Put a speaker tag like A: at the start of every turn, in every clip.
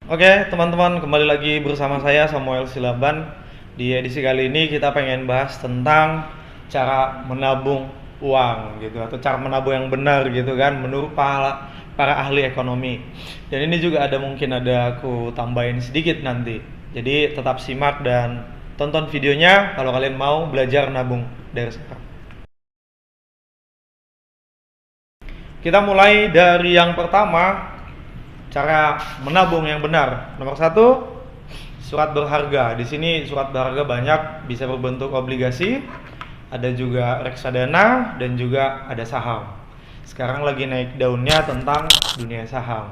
A: Oke, teman-teman, kembali lagi bersama saya Samuel Silaban. Di edisi kali ini kita pengen bahas tentang cara menabung uang gitu atau cara menabung yang benar gitu kan menurut para ahli ekonomi. Dan ini juga mungkin ada aku tambahin sedikit nanti. Jadi tetap simak dan tonton videonya kalau kalian mau belajar nabung dari sekarang. Kita mulai dari yang pertama, cara menabung yang benar. Nomor satu, surat berharga. Di sini surat berharga banyak, bisa berbentuk obligasi, ada juga reksadana dan juga ada saham. Sekarang lagi naik daunnya tentang dunia saham.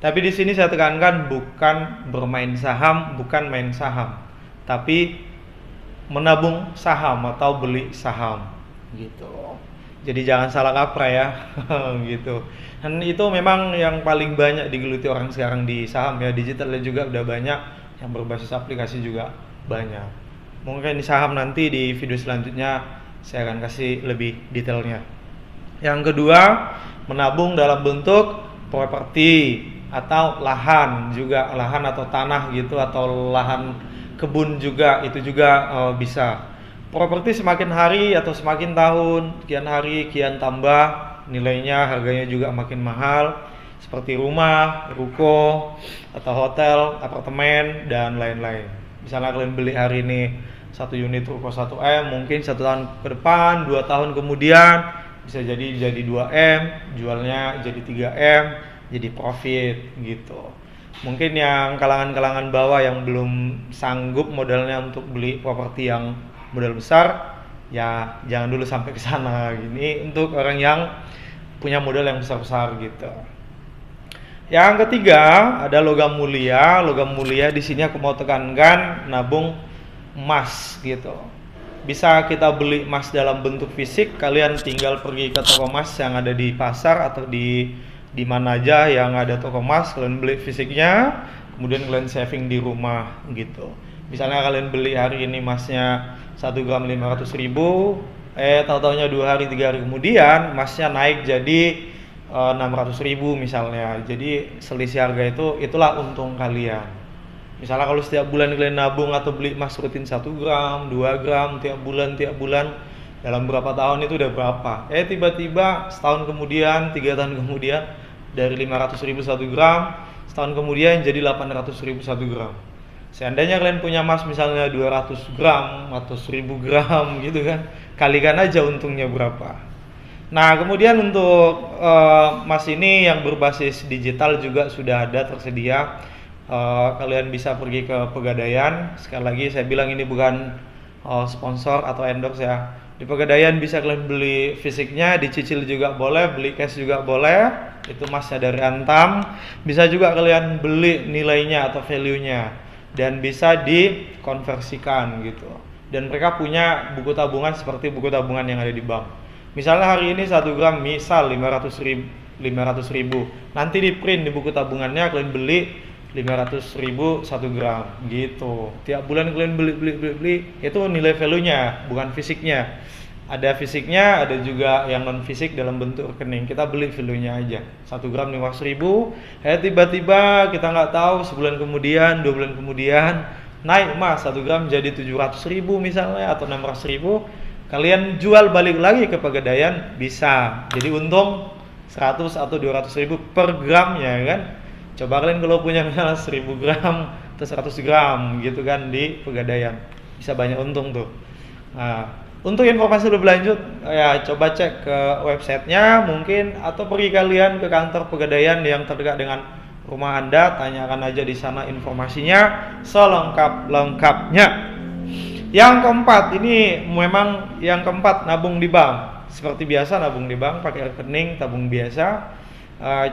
A: Tapi di sini saya tekankan bukan bermain saham, bukan main saham, tapi menabung saham atau beli saham gitu. Jadi jangan salah kaprah ya. Gitu. Dan itu memang yang paling banyak digeluti orang sekarang di saham ya. Digitalnya juga udah banyak, yang berbasis aplikasi juga banyak. Mungkin di saham nanti di video selanjutnya saya akan kasih lebih detailnya. Yang kedua, menabung dalam bentuk properti atau lahan juga, lahan atau tanah gitu, atau lahan kebun juga, itu juga bisa. Properti semakin hari atau semakin tahun, kian hari kian tambah nilainya, harganya juga makin mahal, seperti rumah, ruko, atau hotel, apartemen, dan lain-lain. Misalnya kalian beli hari ini satu unit ruko 1M, mungkin 1 tahun ke depan, 2 tahun kemudian bisa jadi 2M, jualnya jadi 3M, jadi profit gitu. Mungkin yang kalangan-kalangan bawah yang belum sanggup modalnya untuk beli properti yang modal besar, ya jangan dulu sampai ke sana. Gini untuk orang yang punya modal yang besar-besar gitu. Yang ketiga ada logam mulia. Logam mulia di sini aku mau tekankan nabung emas gitu. Bisa kita beli emas dalam bentuk fisik. Kalian tinggal pergi ke toko emas yang ada di pasar atau di mana aja yang ada toko emas, kalian beli fisiknya, kemudian kalian saving di rumah gitu. Misalnya kalian beli hari ini emasnya 1 gram 500.000, tahu-taunya 2 hari 3 hari kemudian emasnya naik jadi 600.000 misalnya. Jadi selisih harga itulah untung kalian. Misalnya kalau setiap bulan kalian nabung atau beli emas rutin 1 gram, 2 gram tiap bulan, dalam berapa tahun itu udah berapa? Tiba-tiba setahun kemudian, 3 tahun kemudian, dari 500.000 1 gram, setahun kemudian jadi 800.000 1 gram. Seandainya kalian punya emas misalnya 200 gram atau 1000 gram gitu kan, kalikan aja untungnya berapa. Nah kemudian untuk emas ini yang berbasis digital juga sudah ada tersedia. Kalian bisa pergi ke Pegadaian. Sekali lagi saya bilang ini bukan sponsor atau endorse ya. Di Pegadaian bisa kalian beli fisiknya, dicicil juga boleh, beli cash juga boleh. Itu emasnya dari Antam. Bisa juga kalian beli nilainya atau value-nya dan bisa dikonversikan gitu. Dan mereka punya buku tabungan seperti buku tabungan yang ada di bank. Misalnya hari ini 1 gram misal 500.000. Nanti di print di buku tabungannya kalian beli 500.000 1 gram gitu. Tiap bulan kalian beli, itu nilai value-nya, bukan fisiknya. Ada fisiknya, ada juga yang non fisik dalam bentuk rekening. Kita beli value-nya aja. 1 gram 500.000. Tiba-tiba kita nggak tahu sebulan kemudian, 2 bulan kemudian naik emas 1 gram jadi 700.000 misalnya atau 600.000. Kalian jual balik lagi ke Pegadaian bisa. Jadi untung 100 atau 200.000 per gramnya kan. Coba kalian kalau punya misalnya 1000 gram atau 100 gram gitu kan di Pegadaian, bisa banyak untung tuh. Nah, untuk informasi lebih lanjut ya coba cek ke websitenya mungkin, atau pergi kalian ke kantor Pegadaian yang terdekat dengan rumah Anda, tanyakan aja di sana informasinya selengkap-lengkapnya. Yang keempat, ini memang yang keempat, nabung di bank. Seperti biasa nabung di bank pakai rekening tabung biasa.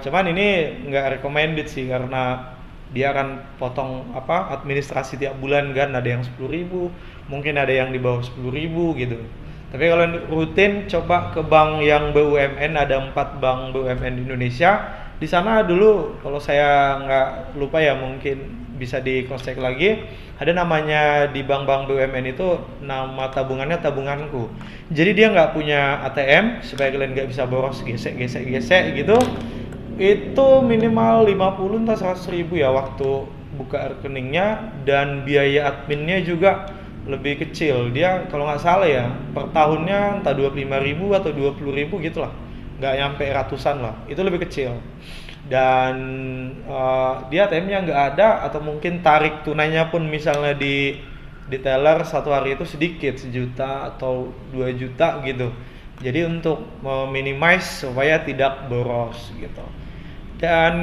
A: Cuman ini nggak recommended sih karena dia akan potong administrasi tiap bulan kan, ada yang 10.000, mungkin ada yang di bawah 10.000 gitu. Tapi kalau rutin coba ke bank yang BUMN, ada 4 bank BUMN di Indonesia. Di sana dulu kalau saya nggak lupa ya, mungkin bisa di cross check lagi, ada namanya di bank-bank BUMN itu nama tabungannya tabunganku. Jadi dia nggak punya ATM supaya kalian nggak bisa boros gesek gitu. Itu minimal 50 entah 100.000 ya waktu buka rekeningnya, dan biaya adminnya juga lebih kecil. Dia kalau nggak salah ya per tahunnya entah 25.000 atau 20.000 gitu lah, nggak nyampe ratusan lah, itu lebih kecil. Dan dia ATM-nya nggak ada, atau mungkin tarik tunainya pun misalnya di teller satu hari itu sedikit, 1 juta atau 2 juta gitu. Jadi untuk meminimize supaya tidak boros gitu. Dan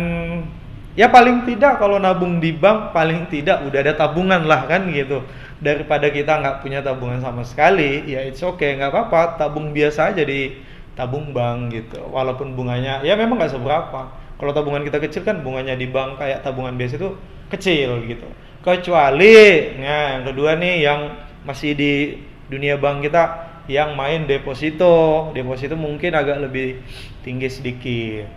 A: ya paling tidak kalau nabung di bank, paling tidak udah ada tabungan lah kan gitu. Daripada kita nggak punya tabungan sama sekali, ya it's okay, nggak apa-apa, tabung biasa aja di tabung bank gitu. Walaupun bunganya ya memang nggak seberapa. Kalau tabungan kita kecil kan bunganya di bank kayak tabungan biasa itu kecil gitu. Kecuali, nah yang kedua nih yang masih di dunia bank kita, yang main deposito. Deposito mungkin agak lebih tinggi sedikit.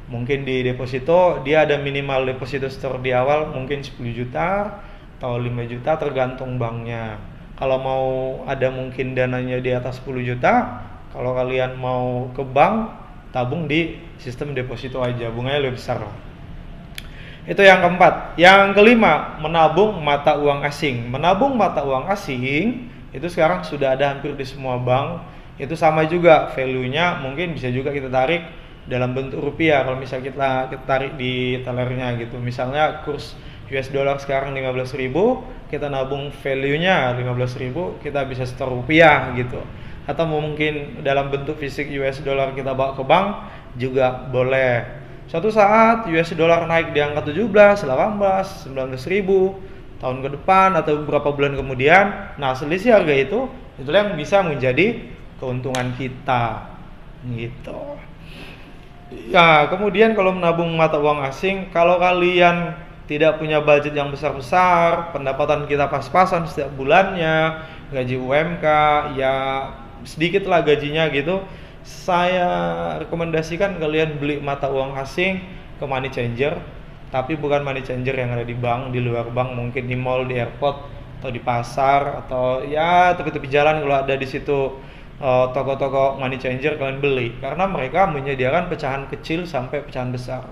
A: Mungkin di deposito dia ada minimal deposito store di awal mungkin 10 juta atau 5 juta tergantung banknya. Kalau mau ada mungkin dananya di atas 10 juta, kalau kalian mau ke bank, tabung di sistem deposito aja, bunganya lebih besar. Itu yang keempat. Yang kelima, menabung mata uang asing. Menabung mata uang asing itu sekarang sudah ada hampir di semua bank. Itu sama juga value-nya, mungkin bisa juga kita tarik dalam bentuk rupiah kalau misalnya kita tarik di tellernya gitu. Misalnya kurs US dollar sekarang 15.000, kita nabung value-nya 15.000, kita bisa store rupiah gitu. Atau mungkin dalam bentuk fisik US dollar kita bawa ke bank juga boleh. Suatu saat US dollar naik di angka 17, 18, 19.000 tahun ke depan atau beberapa bulan kemudian, nah selisih harga itulah yang bisa menjadi keuntungan kita gitu. Ya, kemudian kalau menabung mata uang asing, kalau kalian tidak punya budget yang besar-besar, pendapatan kita pas-pasan setiap bulannya, gaji UMK ya sedikit lah gajinya gitu, saya rekomendasikan kalian beli mata uang asing ke money changer, tapi bukan money changer yang ada di bank, di luar bank, mungkin di mall, di airport, atau di pasar, atau ya tepi-tepi jalan kalau ada di situ toko-toko money changer, kalian beli, karena mereka menyediakan pecahan kecil sampai pecahan besar.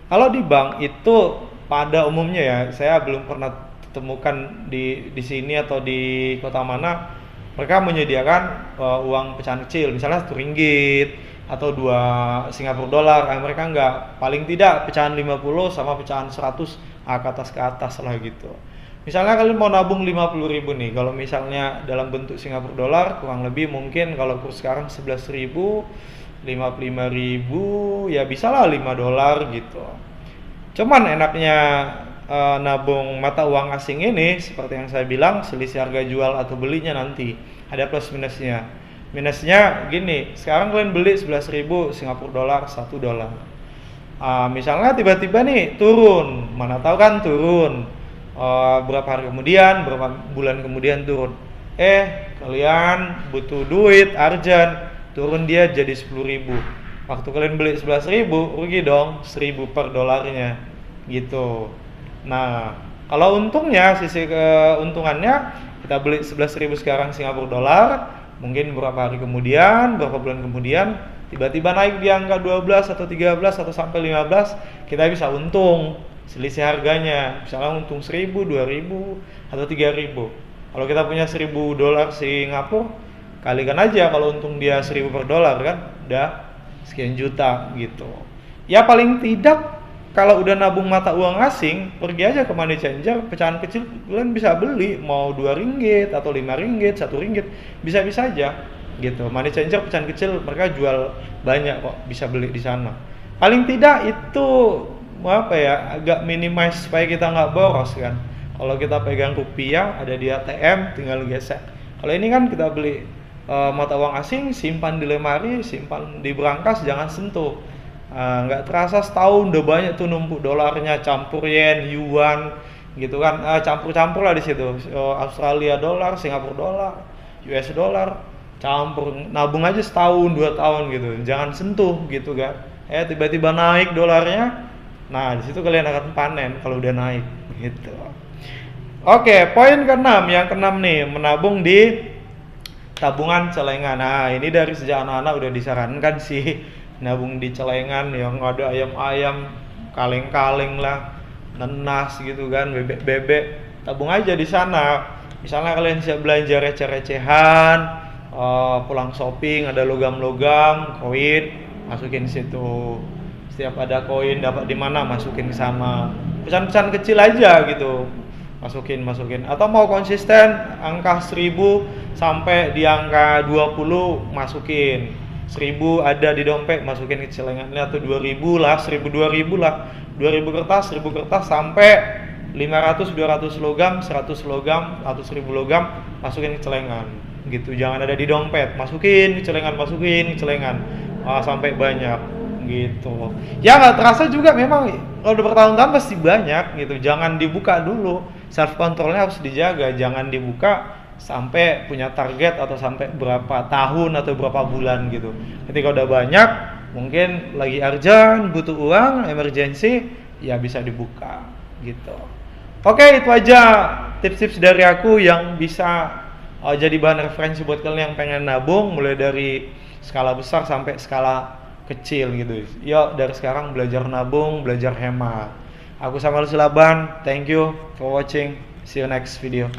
A: Kalau di bank itu pada umumnya ya, saya belum pernah temukan di sini atau di kota mana mereka menyediakan uang pecahan kecil, misalnya 1 ringgit atau 2 Singapura dolar. Mereka enggak, paling tidak pecahan 50 sama pecahan 100 ke atas lah gitu. Misalnya kalian mau nabung 50.000 nih, kalau misalnya dalam bentuk Singapura dolar kurang lebih mungkin kalau kurs sekarang 11.000, 55.000 ya bisa lah 5 dolar gitu. Cuman enaknya nabung mata uang asing ini seperti yang saya bilang, selisih harga jual atau belinya nanti ada plus minusnya. Minusnya gini, sekarang kalian beli 11.000 Singapura dolar 1 dolar. Misalnya tiba-tiba nih turun, mana tahu kan turun. Berapa hari kemudian, berapa bulan kemudian turun. Kalian butuh duit urgent, turun dia jadi 10.000. Waktu kalian beli 11.000, rugi dong 1.000 per dolarnya gitu. Nah, kalau untungnya, sisi keuntungannya, kita beli 11.000 sekarang Singapura dolar, mungkin beberapa hari kemudian, beberapa bulan kemudian tiba-tiba naik di angka 12 atau 13 atau sampai 15, kita bisa untung selisih harganya, misalnya untung 1.000, 2.000 atau 3.000. Kalau kita punya 1.000 dolar Singapura, kalikan aja kalau untung dia 1.000 per dolar kan udah sekian juta gitu. Ya paling tidak kalau udah nabung mata uang asing, pergi aja ke money changer, pecahan kecil kalian bisa beli, mau 2 ringgit atau 5 ringgit, 1 ringgit, bisa-bisa aja gitu. Money changer pecahan kecil mereka jual banyak kok, bisa beli di sana. Paling tidak itu apa ya, agak minimize supaya kita nggak boros kan. Kalau kita pegang rupiah ada di ATM tinggal gesek. Kalau ini kan kita beli mata uang asing, simpan di lemari, simpan di brankas, jangan sentuh. Nggak terasa setahun udah banyak tuh numpuk dolarnya, campur yen, yuan gitu kan, campur-campur lah di situ. Australia dolar, Singapura dolar, US dolar, campur, nabung aja setahun 2 tahun gitu, jangan sentuh gitu kan. Tiba-tiba naik dolarnya, nah di situ kalian akan panen kalau udah naik gitu. Oke, poin ke-6, yang ke-6 nih, menabung di tabungan celengan. Nah ini dari sejak anak-anak udah disarankan sih nabung di celengan yang ada ayam-ayam, kaleng-kaleng lah, nenas gitu kan, bebek-bebek, tabung aja di sana. Misalnya kalian siap belanja receh-recehan, pulang shopping ada logam-logam, koin, masukin situ. Setiap ada koin dapat di mana masukin ke sana. Pesan-pesan kecil aja gitu. Masukin. Atau mau konsisten angka 1000 sampai di angka 20 masukin. 1000 ada di dompet masukin ke celengannya, atau 2000 lah, 1000 2000 lah. 2000 kertas, 1000 kertas sampai 500 200 logam, 100 logam, atau 1000 logam masukin ke celengan. Gitu, jangan ada di dompet, masukin ke celengan, sampai banyak gitu. Ya nggak terasa juga, memang kalau udah bertahun-tahun pasti banyak gitu. Jangan dibuka dulu, self controlnya harus dijaga, jangan dibuka sampai punya target atau sampai berapa tahun atau berapa bulan gitu. Ketika udah banyak, mungkin lagi urgent, butuh uang, emergency, ya bisa dibuka gitu. Oke, itu aja tips-tips dari aku yang bisa jadi bahan referensi buat kalian yang pengen nabung, mulai dari skala besar sampai skala kecil gitu. Yuk dari sekarang belajar nabung, belajar hemat. Aku Samuel Silaban, thank you for watching, see you next video.